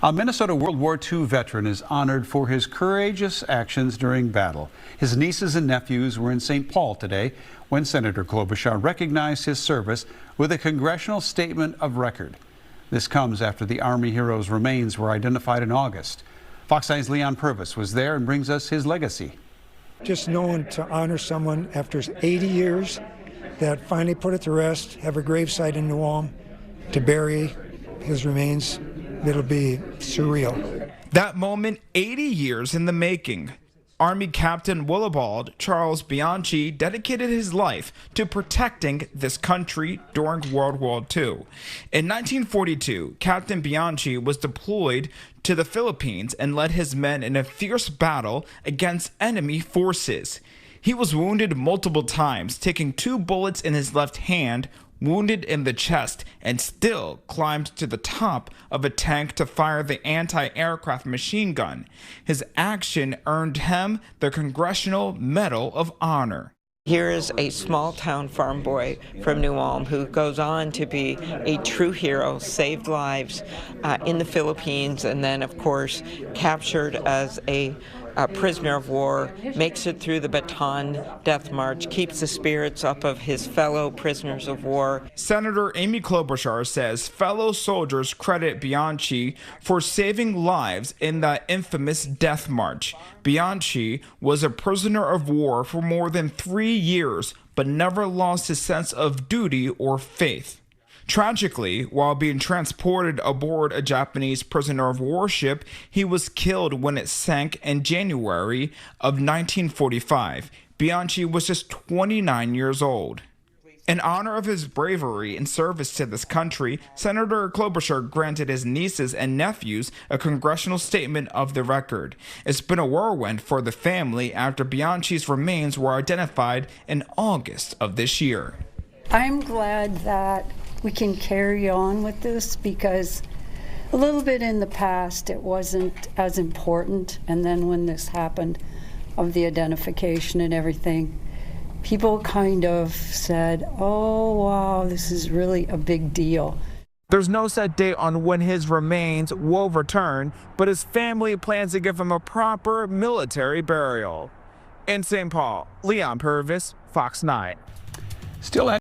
A Minnesota World War II veteran is honored for his courageous actions during battle. His nieces and nephews were in St. Paul today when Senator Klobuchar recognized his service with a Congressional Statement of Record. This comes after the Army hero's remains were identified in August. Fox 9's Leon Purvis was there and brings us his legacy. Just knowing to honor someone after 80 years that finally put it to rest, have a gravesite in New Ulm to bury his remains, it'll be surreal. That moment, 80 years in the making. Army Captain Willibald Charles Bianchi dedicated his life to protecting this country during World War II. In 1942, Captain Bianchi was deployed to the Philippines and led his men in a fierce battle against enemy forces. He was wounded multiple times, taking 2 bullets in his left hand, wounded in the chest, and still climbed to the top of a tank to fire the anti-aircraft machine gun. His action earned him the Congressional Medal of Honor. Here is a small-town farm boy from New Ulm who goes on to be a true hero, saved lives in the Philippines, and then, of course, captured as a prisoner of war, makes it through the Bataan Death March, keeps the spirits up of his fellow prisoners of war. Senator Amy Klobuchar says fellow soldiers credit Bianchi for saving lives in that infamous Death March. Bianchi was a prisoner of war for more than 3 years, but never lost his sense of duty or faith. Tragically, while being transported aboard a Japanese prisoner of war ship, he was killed when it sank in January of 1945. Bianchi was just 29 years old. In honor of his bravery and service to this country, Senator Klobuchar granted his nieces and nephews a Congressional Statement of the Record. It's been a whirlwind for the family after Bianchi's remains were identified in August of this year. I'm glad that we can carry on with this, because a little bit in the past it wasn't as important, and then when this happened of the identification and everything, people kind of said, oh wow, this is really a big deal. There's no set date on when his remains will return, but his family plans to give him a proper military burial. In St. Paul, Leon Purvis, Fox 9. Still